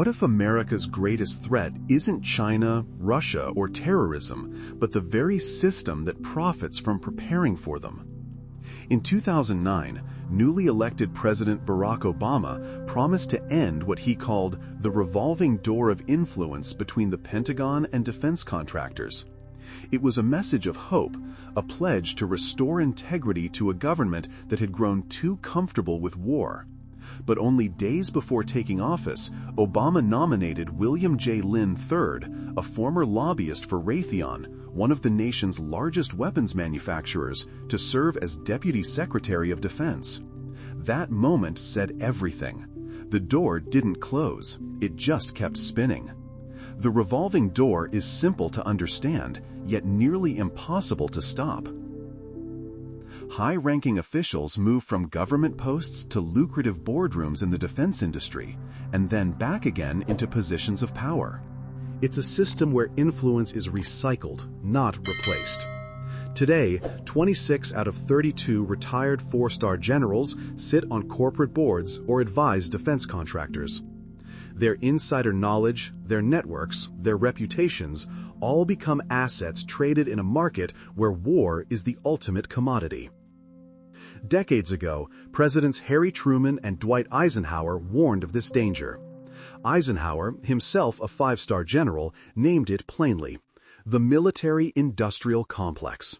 What if America's greatest threat isn't China, Russia, or terrorism, but the very system that profits from preparing for them? In 2009, newly elected President Barack Obama promised to end what he called the revolving door of influence between the Pentagon and defense contractors. It was a message of hope, a pledge to restore integrity to a government that had grown too comfortable with war. But only days before taking office, Obama nominated William J. Lynn III, a former lobbyist for Raytheon, one of the nation's largest weapons manufacturers, to serve as Deputy Secretary of Defense. That moment said everything. The door didn't close, it just kept spinning. The revolving door is simple to understand, yet nearly impossible to stop. High-ranking officials move from government posts to lucrative boardrooms in the defense industry, and then back again into positions of power. It's a system where influence is recycled, not replaced. Today, 26 out of 32 retired four-star generals sit on corporate boards or advise defense contractors. Their insider knowledge, their networks, their reputations all become assets traded in a market where war is the ultimate commodity. Decades ago, Presidents Harry Truman and Dwight Eisenhower warned of this danger. Eisenhower, himself a five-star general, named it plainly, the military-industrial complex.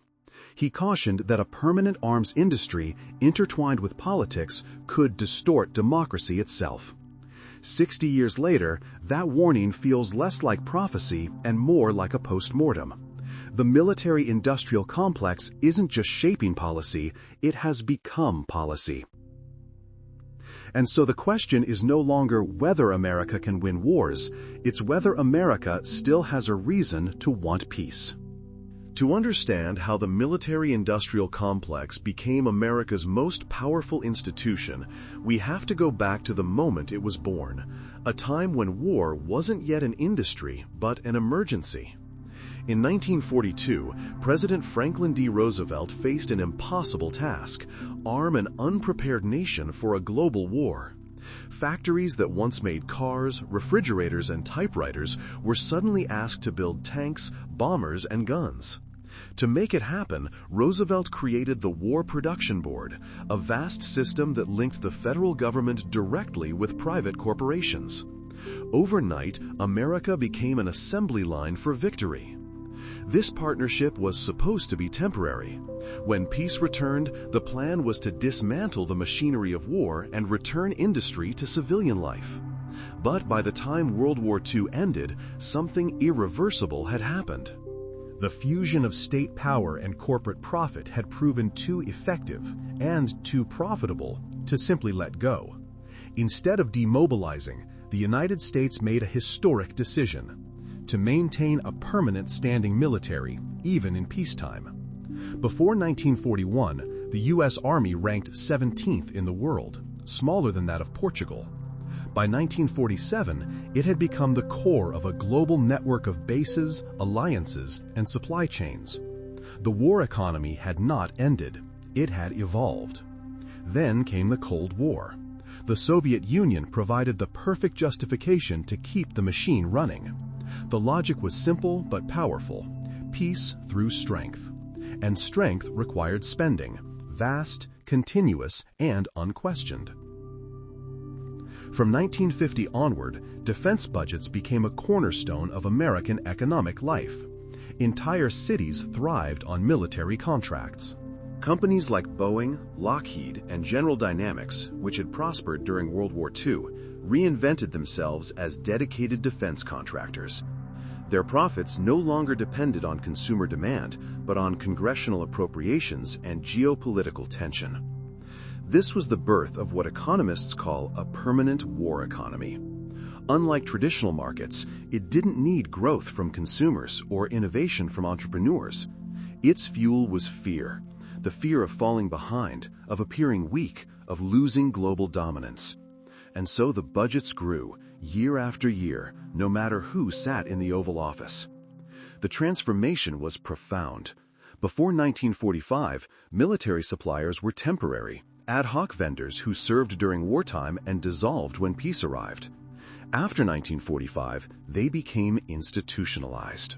He cautioned that a permanent arms industry intertwined with politics could distort democracy itself. 60 years later, that warning feels less like prophecy and more like a post-mortem. The military-industrial complex isn't just shaping policy, it has become policy. And so the question is no longer whether America can win wars, it's whether America still has a reason to want peace. To understand how the military-industrial complex became America's most powerful institution, we have to go back to the moment it was born, a time when war wasn't yet an industry, but an emergency. In 1942, President Franklin D. Roosevelt faced an impossible task: arm an unprepared nation for a global war. Factories that once made cars, refrigerators, and typewriters were suddenly asked to build tanks, bombers, and guns. To make it happen, Roosevelt created the War Production Board, a vast system that linked the federal government directly with private corporations. Overnight, America became an assembly line for victory. This partnership was supposed to be temporary. When peace returned, the plan was to dismantle the machinery of war and return industry to civilian life. But by the time World War II ended, something irreversible had happened. The fusion of state power and corporate profit had proven too effective and too profitable to simply let go. Instead of demobilizing, the United States made a historic decision: to maintain a permanent standing military, even in peacetime. Before 1941, the U.S. Army ranked 17th in the world, smaller than that of Portugal. By 1947, it had become the core of a global network of bases, alliances, and supply chains. The war economy had not ended. It had evolved. Then came the Cold War. The Soviet Union provided the perfect justification to keep the machine running. The logic was simple but powerful: peace through strength. And strength required spending, vast, continuous, and unquestioned. From 1950 onward, defense budgets became a cornerstone of American economic life. Entire cities thrived on military contracts. Companies like Boeing, Lockheed, and General Dynamics, which had prospered during World War II, reinvented themselves as dedicated defense contractors. Their profits no longer depended on consumer demand, but on congressional appropriations and geopolitical tension. This was the birth of what economists call a permanent war economy. Unlike traditional markets, it didn't need growth from consumers or innovation from entrepreneurs. Its fuel was fear, the fear of falling behind, of appearing weak, of losing global dominance. And so the budgets grew, year after year, no matter who sat in the Oval Office. The transformation was profound. Before 1945, military suppliers were temporary, ad hoc vendors who served during wartime and dissolved when peace arrived. After 1945, they became institutionalized.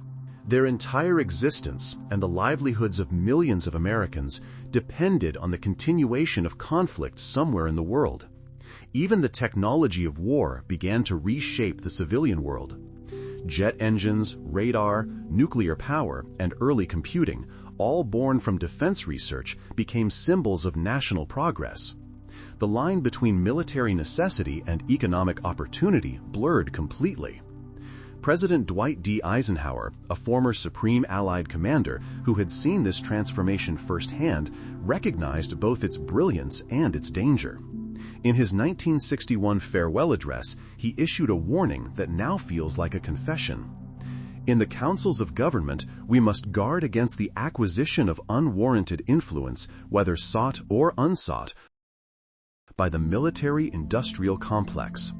Their entire existence and the livelihoods of millions of Americans depended on the continuation of conflict somewhere in the world. Even the technology of war began to reshape the civilian world. Jet engines, radar, nuclear power, and early computing, all born from defense research, became symbols of national progress. The line between military necessity and economic opportunity blurred completely. President Dwight D. Eisenhower, a former Supreme Allied commander who had seen this transformation firsthand, recognized both its brilliance and its danger. In his 1961 farewell address, he issued a warning that now feels like a confession. In the councils of government, we must guard against the acquisition of unwarranted influence, whether sought or unsought, by the military-industrial complex.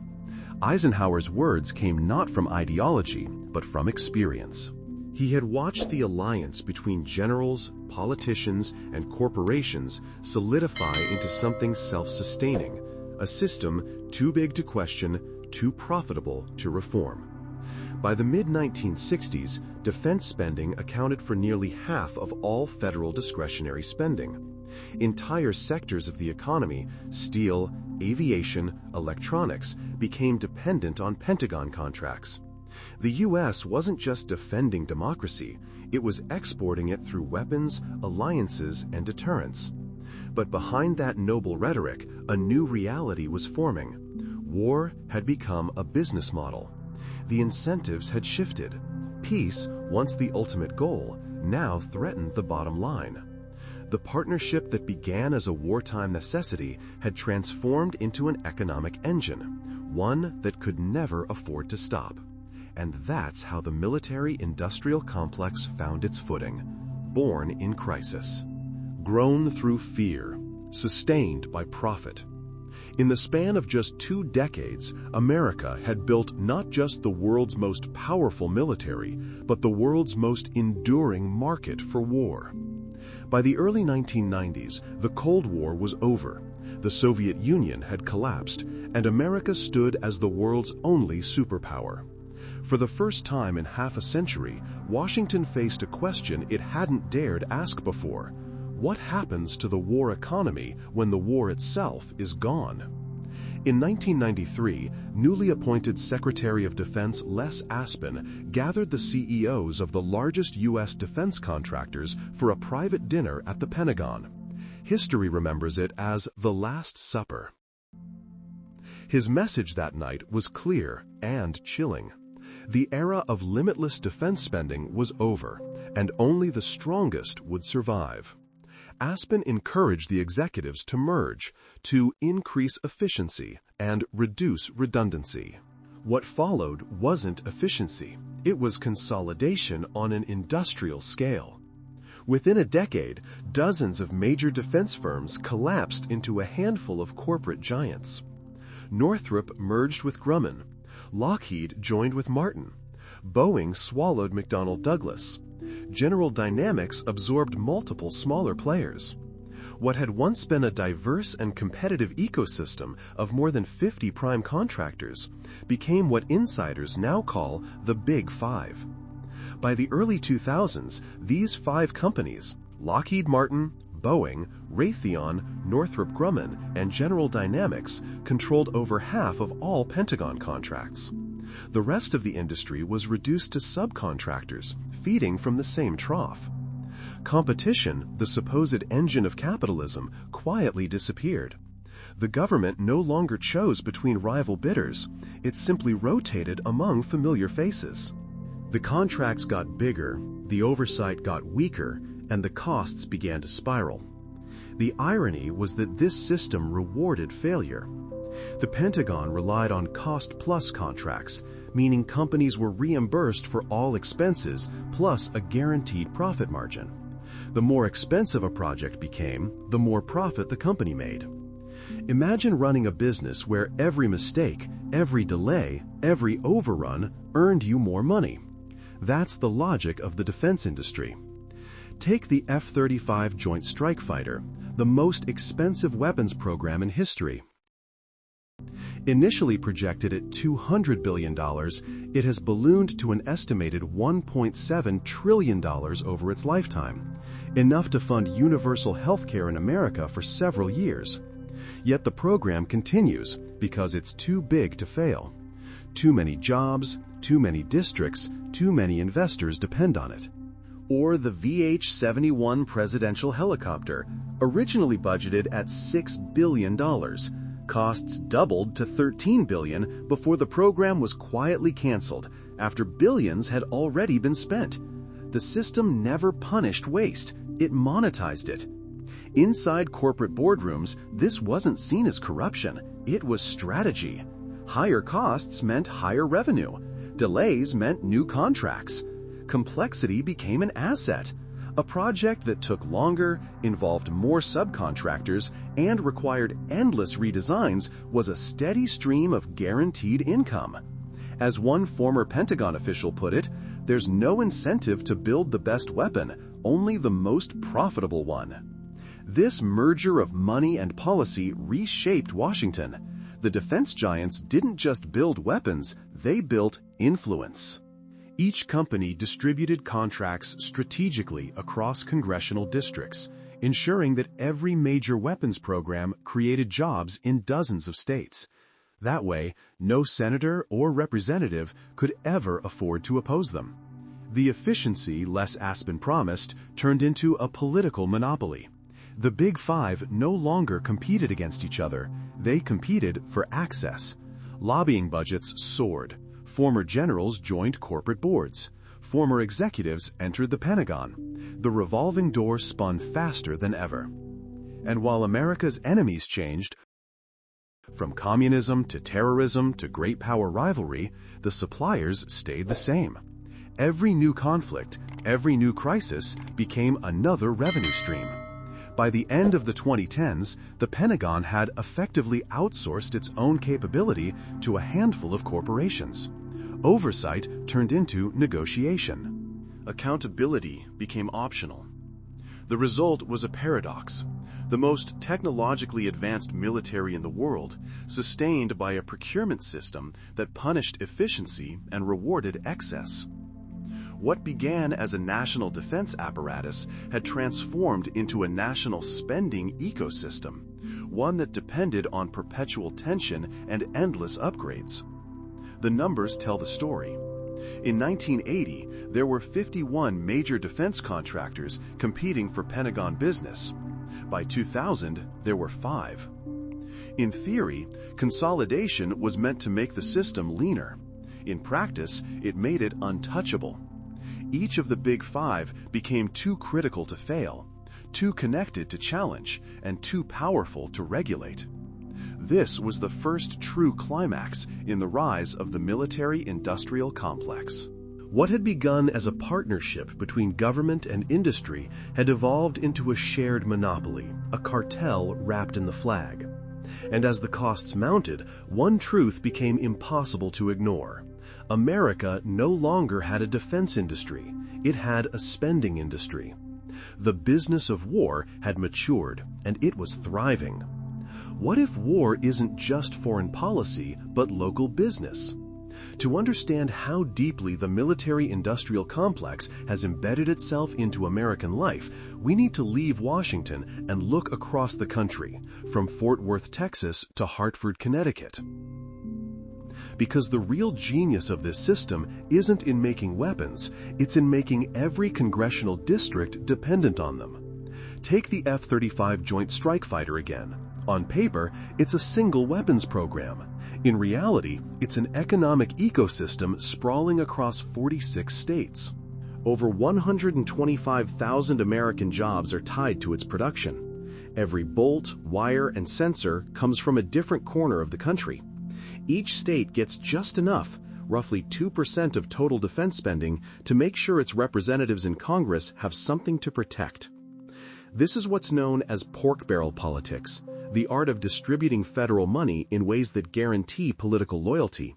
Eisenhower's words came not from ideology, but from experience. He had watched the alliance between generals, politicians, and corporations solidify into something self-sustaining, a system too big to question, too profitable to reform. By the mid-1960s, defense spending accounted for nearly half of all federal discretionary spending. Entire sectors of the economy, steel, aviation, electronics, became dependent on Pentagon contracts. The U.S. wasn't just defending democracy, it was exporting it through weapons, alliances, and deterrence. But behind that noble rhetoric, a new reality was forming. War had become a business model. The incentives had shifted. Peace, once the ultimate goal, now threatened the bottom line. The partnership that began as a wartime necessity had transformed into an economic engine, one that could never afford to stop. And that's how the military-industrial complex found its footing, born in crisis. Grown through fear, sustained by profit. In the span of just 2 decades, America had built not just the world's most powerful military, but the world's most enduring market for war. By the early 1990s, the Cold War was over. The Soviet Union had collapsed, and America stood as the world's only superpower. For the first time in half a century, Washington faced a question it hadn't dared ask before. What happens to the war economy when the war itself is gone? In 1993, newly appointed Secretary of Defense Les Aspin gathered the CEOs of the largest U.S. defense contractors for a private dinner at the Pentagon. History remembers it as the Last Supper. His message that night was clear and chilling. The era of limitless defense spending was over, and only the strongest would survive. Aspin encouraged the executives to merge, to increase efficiency and reduce redundancy. What followed wasn't efficiency. It was consolidation on an industrial scale. Within a decade, dozens of major defense firms collapsed into a handful of corporate giants. Northrop merged with Grumman. Lockheed joined with Martin. Boeing swallowed McDonnell Douglas. General Dynamics absorbed multiple smaller players. What had once been a diverse and competitive ecosystem of more than 50 prime contractors became what insiders now call the Big Five. By the early 2000s, these 5 companies, Lockheed Martin, Boeing, Raytheon, Northrop Grumman, and General Dynamics, controlled over half of all Pentagon contracts. The rest of the industry was reduced to subcontractors, feeding from the same trough. Competition, the supposed engine of capitalism, quietly disappeared. The government no longer chose between rival bidders. It simply rotated among familiar faces. The contracts got bigger, the oversight got weaker, and the costs began to spiral. The irony was that this system rewarded failure. The Pentagon relied on cost-plus contracts, meaning companies were reimbursed for all expenses plus a guaranteed profit margin. The more expensive a project became, the more profit the company made. Imagine running a business where every mistake, every delay, every overrun earned you more money. That's the logic of the defense industry. Take the F-35 Joint Strike Fighter, the most expensive weapons program in history. Initially projected at $200 billion, it has ballooned to an estimated $1.7 trillion over its lifetime, enough to fund universal health care in America for several years. Yet the program continues because it's too big to fail. Too many jobs, too many districts, too many investors depend on it. Or the VH-71 presidential helicopter, originally budgeted at $6 billion, costs doubled to $13 billion before the program was quietly canceled after billions had already been spent. The system never punished waste, it monetized it. Inside corporate boardrooms, this wasn't seen as corruption, it was strategy. Higher costs meant higher revenue. Delays meant new contracts. Complexity became an asset. A project that took longer, involved more subcontractors, and required endless redesigns was a steady stream of guaranteed income. As one former Pentagon official put it, there's no incentive to build the best weapon, only the most profitable one. This merger of money and policy reshaped Washington. The defense giants didn't just build weapons, they built influence. Each company distributed contracts strategically across congressional districts, ensuring that every major weapons program created jobs in dozens of states. That way, no senator or representative could ever afford to oppose them. The efficiency Les Aspin promised turned into a political monopoly. The Big Five no longer competed against each other, they competed for access. Lobbying budgets soared. Former generals joined corporate boards. Former executives entered the Pentagon. The revolving door spun faster than ever. And while America's enemies changed, from communism to terrorism to great power rivalry, the suppliers stayed the same. Every new conflict, every new crisis became another revenue stream. By the end of the 2010s, the Pentagon had effectively outsourced its own capability to a handful of corporations. Oversight turned into negotiation. Accountability became optional. The result was a paradox. The most technologically advanced military in the world, sustained by a procurement system that punished efficiency and rewarded excess. What began as a national defense apparatus had transformed into a national spending ecosystem, one that depended on perpetual tension and endless upgrades. The numbers tell the story. In 1980, there were 51 major defense contractors competing for Pentagon business. By 2000, there were 5. In theory, consolidation was meant to make the system leaner. In practice, it made it untouchable. Each of the Big Five became too critical to fail, too connected to challenge, and too powerful to regulate. This was the first true climax in the rise of the military-industrial complex. What had begun as a partnership between government and industry had evolved into a shared monopoly, a cartel wrapped in the flag. And as the costs mounted, one truth became impossible to ignore. America no longer had a defense industry, it had a spending industry. The business of war had matured, and it was thriving. What if war isn't just foreign policy, but local business? To understand how deeply the military-industrial complex has embedded itself into American life, we need to leave Washington and look across the country, from Fort Worth, Texas to Hartford, Connecticut. Because the real genius of this system isn't in making weapons, it's in making every congressional district dependent on them. Take the F-35 Joint Strike Fighter again. On paper, it's a single weapons program. In reality, it's an economic ecosystem sprawling across 46 states. Over 125,000 American jobs are tied to its production. Every bolt, wire, and sensor comes from a different corner of the country. Each state gets just enough, roughly 2% of total defense spending, to make sure its representatives in Congress have something to protect. This is what's known as pork barrel politics, the art of distributing federal money in ways that guarantee political loyalty.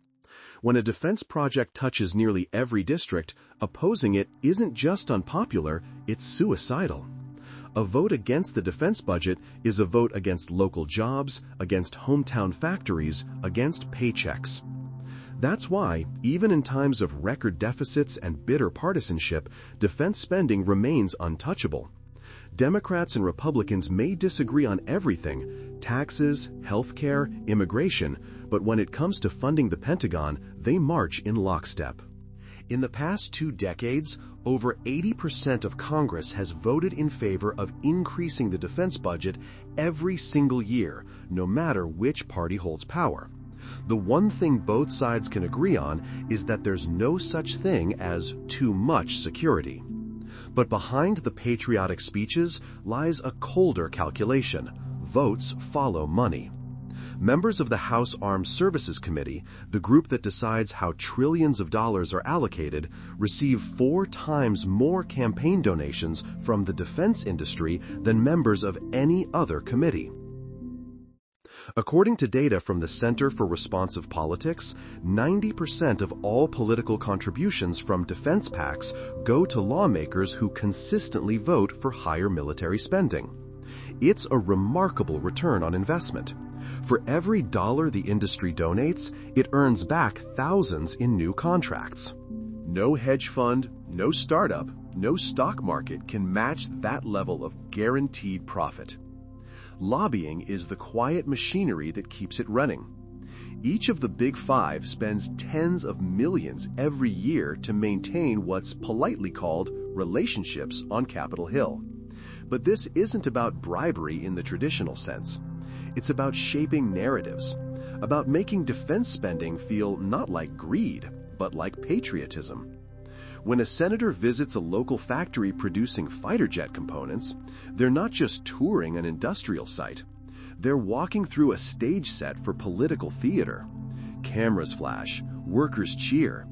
When a defense project touches nearly every district, opposing it isn't just unpopular, it's suicidal. A vote against the defense budget is a vote against local jobs, against hometown factories, against paychecks. That's why, even in times of record deficits and bitter partisanship, defense spending remains untouchable. Democrats and Republicans may disagree on everything, taxes, healthcare, immigration, but when it comes to funding the Pentagon, they march in lockstep. In the past 2 decades, over 80% of Congress has voted in favor of increasing the defense budget every single year, no matter which party holds power. The one thing both sides can agree on is that there's no such thing as too much security. But behind the patriotic speeches lies a colder calculation. Votes follow money. Members of the House Armed Services Committee, the group that decides how trillions of dollars are allocated, receive 4 times more campaign donations from the defense industry than members of any other committee. According to data from the Center for Responsive Politics, 90% of all political contributions from defense PACs go to lawmakers who consistently vote for higher military spending. It's a remarkable return on investment. For every dollar the industry donates, it earns back thousands in new contracts. No hedge fund, no startup, no stock market can match that level of guaranteed profit. Lobbying is the quiet machinery that keeps it running. Each of the Big Five spends tens of millions every year to maintain what's politely called relationships on Capitol Hill. But this isn't about bribery in the traditional sense. It's about shaping narratives, about making defense spending feel not like greed, but like patriotism. When a senator visits a local factory producing fighter jet components, they're not just touring an industrial site. They're walking through a stage set for political theater. Cameras flash, workers cheer.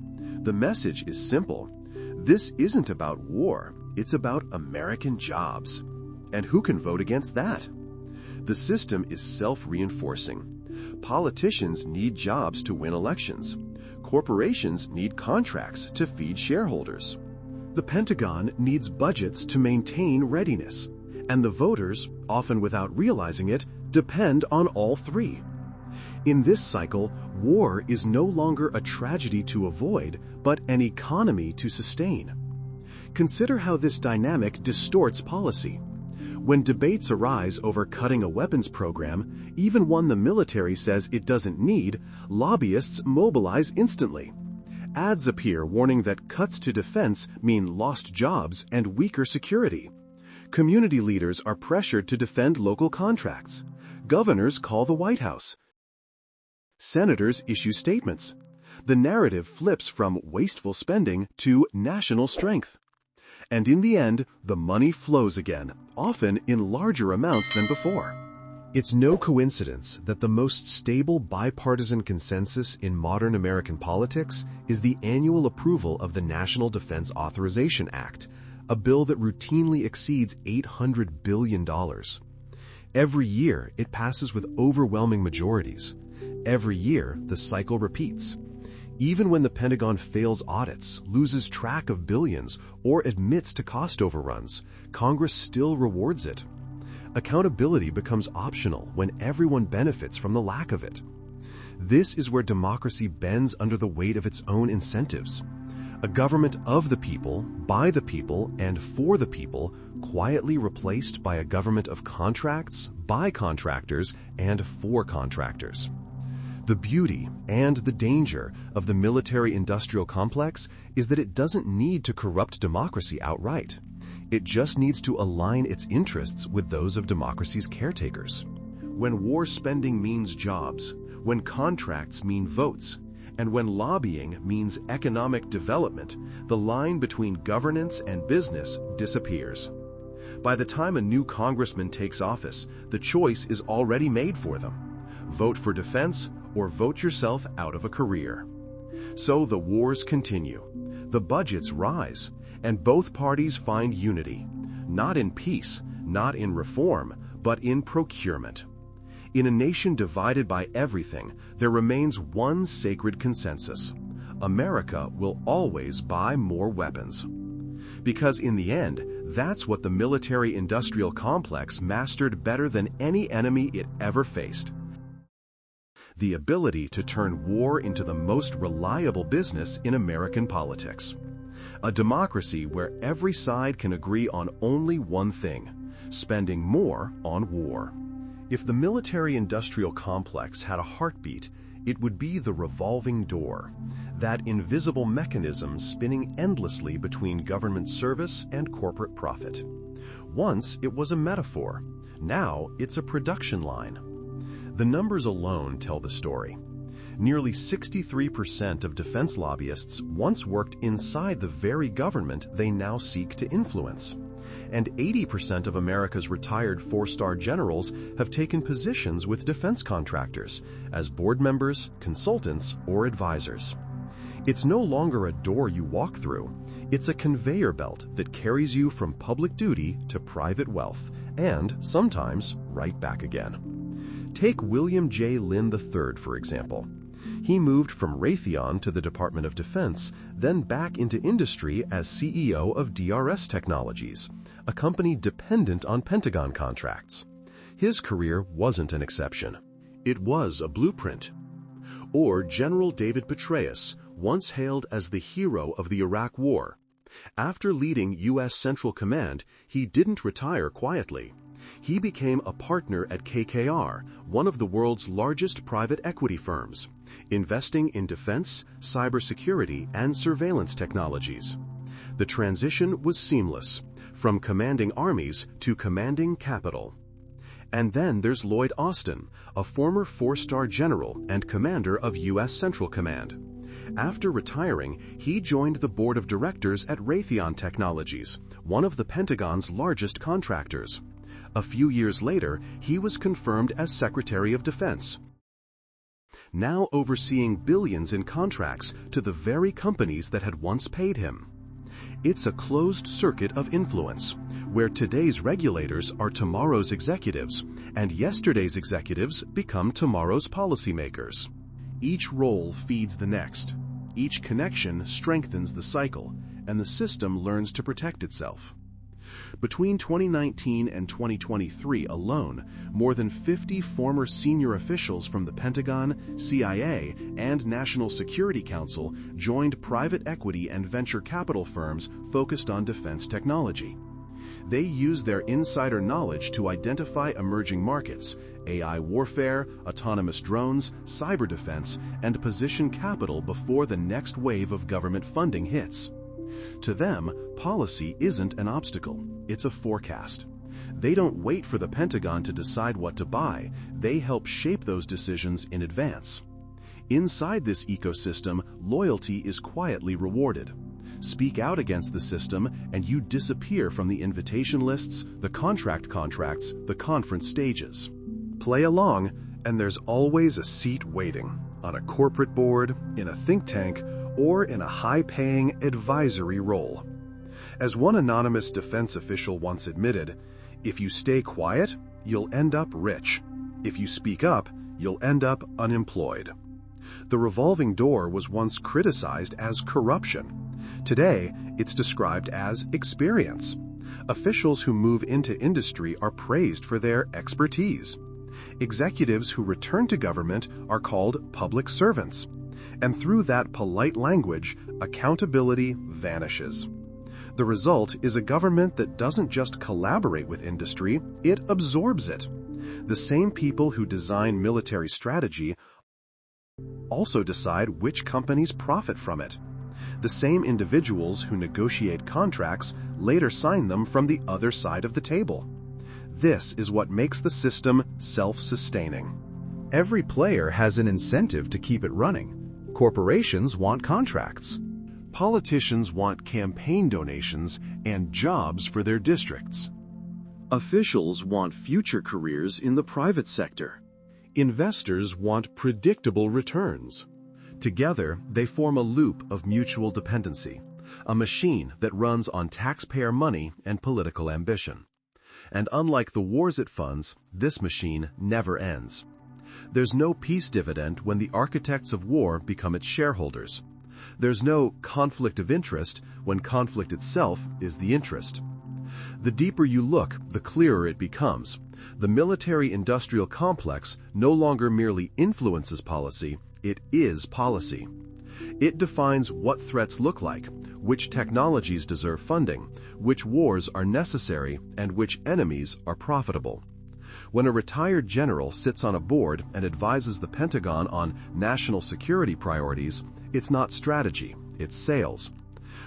The message is simple. This isn't about war, it's about American jobs. And who can vote against that? The system is self-reinforcing. Politicians need jobs to win elections. Corporations need contracts to feed shareholders. The Pentagon needs budgets to maintain readiness. And the voters, often without realizing it, depend on all 3. In this cycle, war is no longer a tragedy to avoid, but an economy to sustain. Consider how this dynamic distorts policy. When debates arise over cutting a weapons program, even one the military says it doesn't need, lobbyists mobilize instantly. Ads appear warning that cuts to defense mean lost jobs and weaker security. Community leaders are pressured to defend local contracts. Governors call the White House. Senators issue statements. The narrative flips from wasteful spending to national strength. And in the end, the money flows again, often in larger amounts than before. It's no coincidence that the most stable bipartisan consensus in modern American politics is the annual approval of the National Defense Authorization Act, a bill that routinely exceeds $800 billion. Every year, it passes with overwhelming majorities. Every year, the cycle repeats. Even when the Pentagon fails audits, loses track of billions, or admits to cost overruns, Congress still rewards it. Accountability becomes optional when everyone benefits from the lack of it. This is where democracy bends under the weight of its own incentives. A government of the people, by the people, and for the people, quietly replaced by a government of contracts, by contractors, and for contractors. The beauty and the danger of the military-industrial complex is that it doesn't need to corrupt democracy outright. It just needs to align its interests with those of democracy's caretakers. When war spending means jobs, when contracts mean votes, and when lobbying means economic development, the line between governance and business disappears. By the time a new congressman takes office, the choice is already made for them. Vote for defense or vote yourself out of a career. So the wars continue. The budgets rise, and both parties find unity, not in peace, not in reform, but in procurement. In a nation divided by everything, there remains one sacred consensus. America will always buy more weapons. Because in the end, that's what the military-industrial complex mastered better than any enemy it ever faced: the ability to turn war into the most reliable business in American politics. A democracy where every side can agree on only one thing: spending more on war. If the military-industrial complex had a heartbeat, it would be the revolving door, that invisible mechanism spinning endlessly between government service and corporate profit. Once it was a metaphor. Now it's a production line. The numbers alone tell the story. Nearly 63% of defense lobbyists once worked inside the very government they now seek to influence. And 80% of America's retired four-star generals have taken positions with defense contractors as board members, consultants, or advisors. It's no longer a door you walk through. It's a conveyor belt that carries you from public duty to private wealth, and sometimes right back again. Take William J. Lynn III, for example. He moved from Raytheon to the Department of Defense, then back into industry as CEO of DRS Technologies, a company dependent on Pentagon contracts. His career wasn't an exception. It was a blueprint. Or General David Petraeus, once hailed as the hero of the Iraq War. After leading U.S. Central Command, he didn't retire quietly. He became a partner at KKR, one of the world's largest private equity firms, investing in defense, cybersecurity, and surveillance technologies. The transition was seamless, from commanding armies to commanding capital. And then there's Lloyd Austin, a former four-star general and commander of U.S. Central Command. After retiring, he joined the board of directors at Raytheon Technologies, one of the Pentagon's largest contractors. A few years later, he was confirmed as Secretary of Defense, now overseeing billions in contracts to the very companies that had once paid him. It's a closed circuit of influence, where today's regulators are tomorrow's executives, and yesterday's executives become tomorrow's policymakers. Each role feeds the next. Each connection strengthens the cycle, and the system learns to protect itself. Between 2019 and 2023 alone, more than 50 former senior officials from the Pentagon, CIA, and National Security Council joined private equity and venture capital firms focused on defense technology. They use their insider knowledge to identify emerging markets, AI warfare, autonomous drones, cyber defense, and position capital before the next wave of government funding hits. To them, policy isn't an obstacle, it's a forecast. They don't wait for the Pentagon to decide what to buy, they help shape those decisions in advance. Inside this ecosystem, loyalty is quietly rewarded. Speak out against the system, and you disappear from the invitation lists, the contracts, the conference stages. Play along, and there's always a seat waiting, on a corporate board, in a think tank, or in a high-paying advisory role. As one anonymous defense official once admitted, if you stay quiet, you'll end up rich. If you speak up, you'll end up unemployed. The revolving door was once criticized as corruption. Today, it's described as experience. Officials who move into industry are praised for their expertise. Executives who return to government are called public servants. And through that polite language, accountability vanishes. The result is a government that doesn't just collaborate with industry, it absorbs it. The same people who design military strategy also decide which companies profit from it. The same individuals who negotiate contracts later sign them from the other side of the table. This is what makes the system self-sustaining. Every player has an incentive to keep it running. Corporations want contracts. Politicians want campaign donations and jobs for their districts. Officials want future careers in the private sector. Investors want predictable returns. Together, they form a loop of mutual dependency, a machine that runs on taxpayer money and political ambition. And unlike the wars it funds, this machine never ends. There's no peace dividend when the architects of war become its shareholders. There's no conflict of interest when conflict itself is the interest. The deeper you look, the clearer it becomes. The military-industrial complex no longer merely influences policy, it is policy. It defines what threats look like, which technologies deserve funding, which wars are necessary, and which enemies are profitable. When a retired general sits on a board and advises the Pentagon on national security priorities, it's not strategy, it's sales.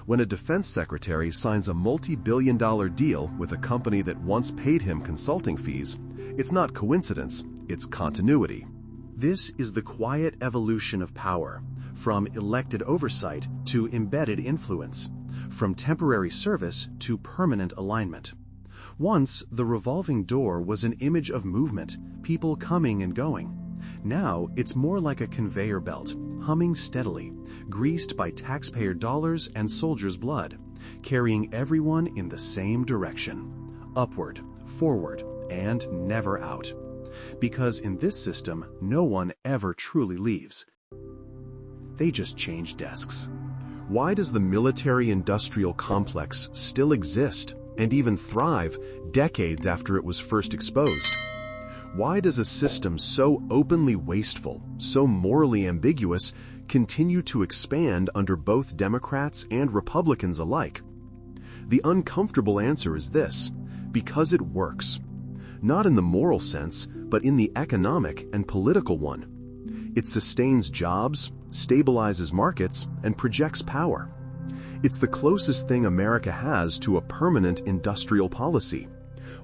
When a defense secretary signs a multi-billion-dollar deal with a company that once paid him consulting fees, it's not coincidence, it's continuity. This is the quiet evolution of power, from elected oversight to embedded influence, from temporary service to permanent alignment. Once, the revolving door was an image of movement, people coming and going. Now, it's more like a conveyor belt, humming steadily, greased by taxpayer dollars and soldiers' blood, carrying everyone in the same direction, upward, forward, and never out. Because in this system, no one ever truly leaves. They just change desks. Why does the military-industrial complex still exist and even thrive decades after it was first exposed? Why does a system so openly wasteful, so morally ambiguous, continue to expand under both Democrats and Republicans alike? The uncomfortable answer is this: because it works. Not in the moral sense, but in the economic and political one. It sustains jobs, stabilizes markets, and projects power. It's the closest thing America has to a permanent industrial policy,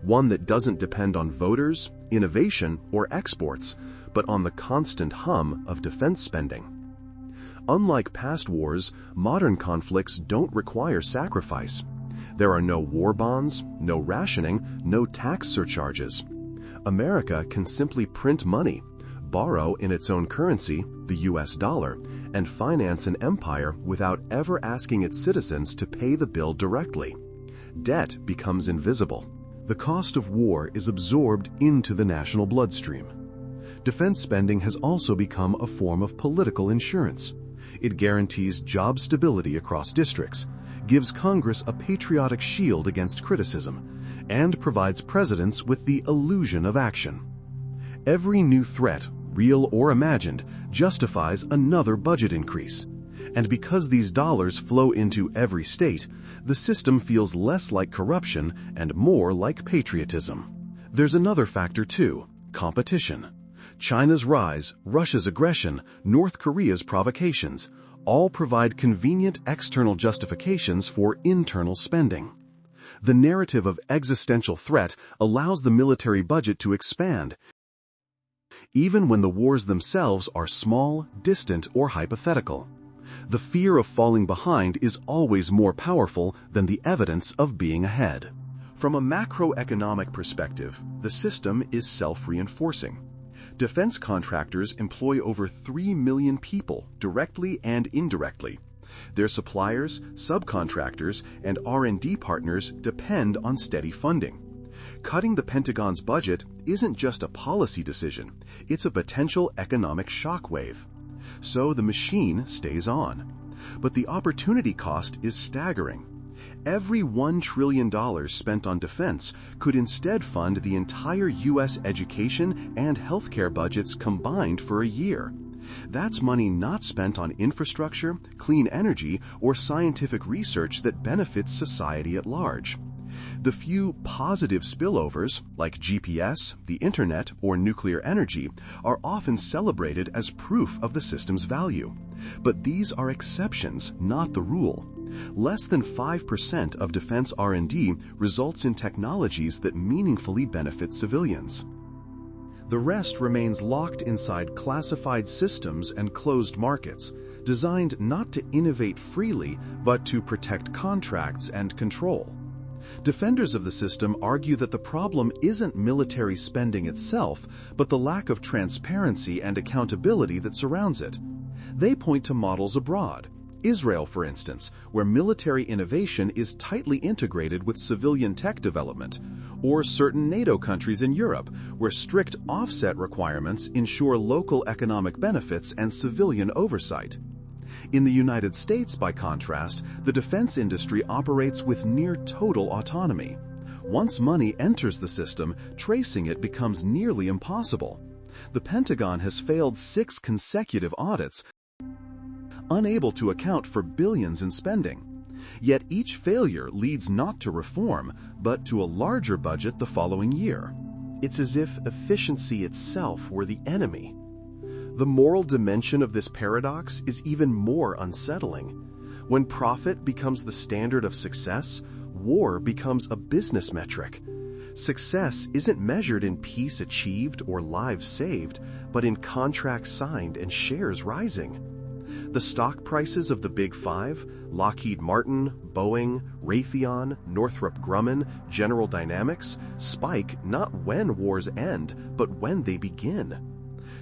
one that doesn't depend on voters, innovation, or exports, but on the constant hum of defense spending. Unlike past wars, modern conflicts don't require sacrifice. There are no war bonds, no rationing, no tax surcharges. America can simply print money, borrow in its own currency, the US dollar, and finance an empire without ever asking its citizens to pay the bill directly. Debt becomes invisible. The cost of war is absorbed into the national bloodstream. Defense spending has also become a form of political insurance. It guarantees job stability across districts, gives Congress a patriotic shield against criticism, and provides presidents with the illusion of action. Every new threat, real or imagined, justifies another budget increase. And because these dollars flow into every state, the system feels less like corruption and more like patriotism. There's another factor too: competition. China's rise, Russia's aggression, North Korea's provocations all provide convenient external justifications for internal spending. The narrative of existential threat allows the military budget to expand, even when the wars themselves are small, distant, or hypothetical. The fear of falling behind is always more powerful than the evidence of being ahead. From a macroeconomic perspective, the system is self-reinforcing. Defense contractors employ over 3 million people, directly and indirectly. Their suppliers, subcontractors, and R&D partners depend on steady funding. Cutting the Pentagon's budget isn't just a policy decision, it's a potential economic shockwave. So the machine stays on. But the opportunity cost is staggering. Every $1 trillion spent on defense could instead fund the entire U.S. education and healthcare budgets combined for a year. That's money not spent on infrastructure, clean energy, or scientific research that benefits society at large. The few positive spillovers, like GPS, the internet, or nuclear energy, are often celebrated as proof of the system's value. But these are exceptions, not the rule. Less than 5% of defense R&D results in technologies that meaningfully benefit civilians. The rest remains locked inside classified systems and closed markets, designed not to innovate freely, but to protect contracts and control. Defenders of the system argue that the problem isn't military spending itself, but the lack of transparency and accountability that surrounds it. They point to models abroad. Israel, for instance, where military innovation is tightly integrated with civilian tech development, or certain NATO countries in Europe, where strict offset requirements ensure local economic benefits and civilian oversight. In the United States, by contrast, the defense industry operates with near total autonomy. Once money enters the system, tracing it becomes nearly impossible. The Pentagon has failed 6 consecutive audits, unable to account for billions in spending. Yet each failure leads not to reform, but to a larger budget the following year. It's as if efficiency itself were the enemy. The moral dimension of this paradox is even more unsettling. When profit becomes the standard of success, war becomes a business metric. Success isn't measured in peace achieved or lives saved, but in contracts signed and shares rising. The stock prices of the Big Five, Lockheed Martin, Boeing, Raytheon, Northrop Grumman, General Dynamics, spike not when wars end, but when they begin.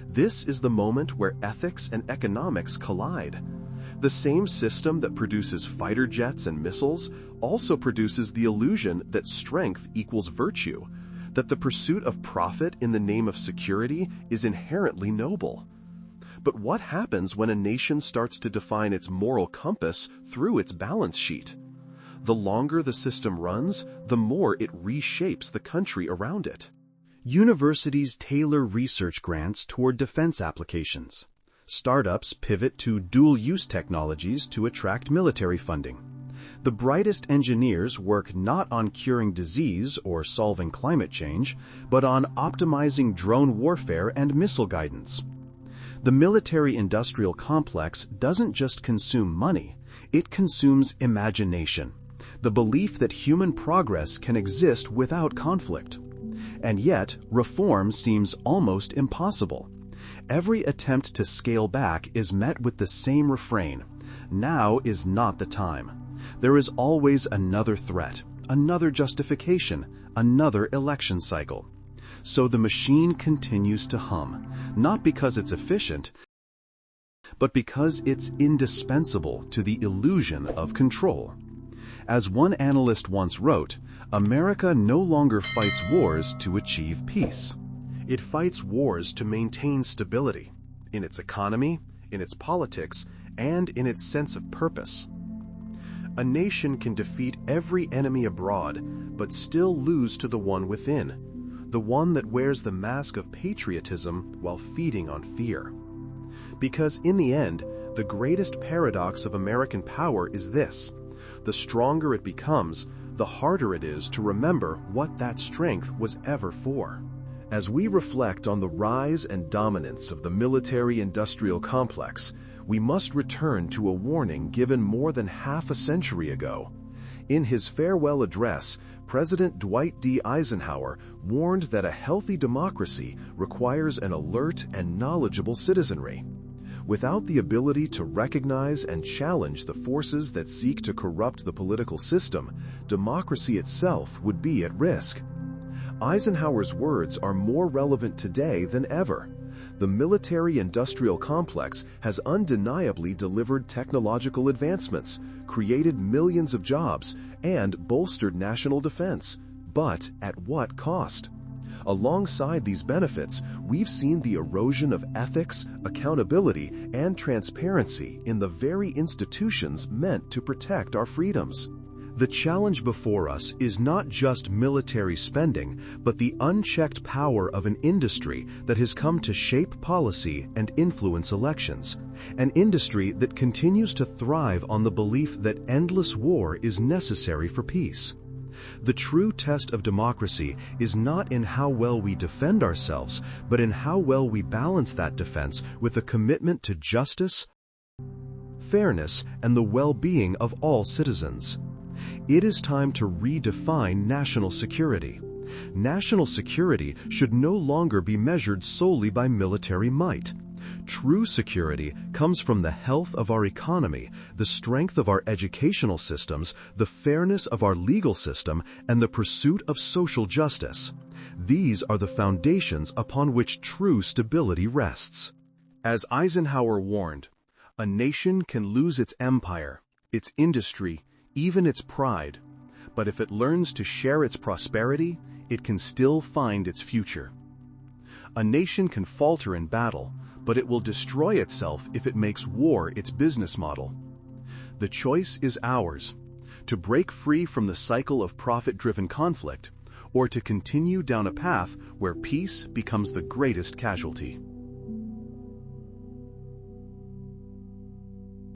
This is the moment where ethics and economics collide. The same system that produces fighter jets and missiles also produces the illusion that strength equals virtue, that the pursuit of profit in the name of security is inherently noble. But what happens when a nation starts to define its moral compass through its balance sheet? The longer the system runs, the more it reshapes the country around it. Universities tailor research grants toward defense applications. Startups pivot to dual-use technologies to attract military funding. The brightest engineers work not on curing disease or solving climate change, but on optimizing drone warfare and missile guidance. The military-industrial complex doesn't just consume money, it consumes imagination, the belief that human progress can exist without conflict. And yet, reform seems almost impossible. Every attempt to scale back is met with the same refrain: now is not the time. There is always another threat, another justification, another election cycle. So the machine continues to hum, not because it's efficient, but because it's indispensable to the illusion of control. As one analyst once wrote, America no longer fights wars to achieve peace. It fights wars to maintain stability, in its economy, in its politics, and in its sense of purpose. A nation can defeat every enemy abroad, but still lose to the one within, the one that wears the mask of patriotism while feeding on fear. Because in the end, the greatest paradox of American power is this: the stronger it becomes, the harder it is to remember what that strength was ever for. As we reflect on the rise and dominance of the military-industrial complex, we must return to a warning given more than half a century ago. In his farewell address, President Dwight D. Eisenhower warned that a healthy democracy requires an alert and knowledgeable citizenry. Without the ability to recognize and challenge the forces that seek to corrupt the political system, democracy itself would be at risk. Eisenhower's words are more relevant today than ever. The military-industrial complex has undeniably delivered technological advancements, created millions of jobs, and bolstered national defense. But at what cost? Alongside these benefits, we've seen the erosion of ethics, accountability, and transparency in the very institutions meant to protect our freedoms. The challenge before us is not just military spending, but the unchecked power of an industry that has come to shape policy and influence elections, an industry that continues to thrive on the belief that endless war is necessary for peace. The true test of democracy is not in how well we defend ourselves, but in how well we balance that defense with a commitment to justice, fairness, and the well-being of all citizens. It is time to redefine national security. National security should no longer be measured solely by military might. True security comes from the health of our economy, the strength of our educational systems, the fairness of our legal system, and the pursuit of social justice. These are the foundations upon which true stability rests. As Eisenhower warned, a nation can lose its empire, its industry, even its pride, but if it learns to share its prosperity, it can still find its future. A nation can falter in battle, but it will destroy itself if it makes war its business model. The choice is ours: to break free from the cycle of profit-driven conflict, or to continue down a path where peace becomes the greatest casualty.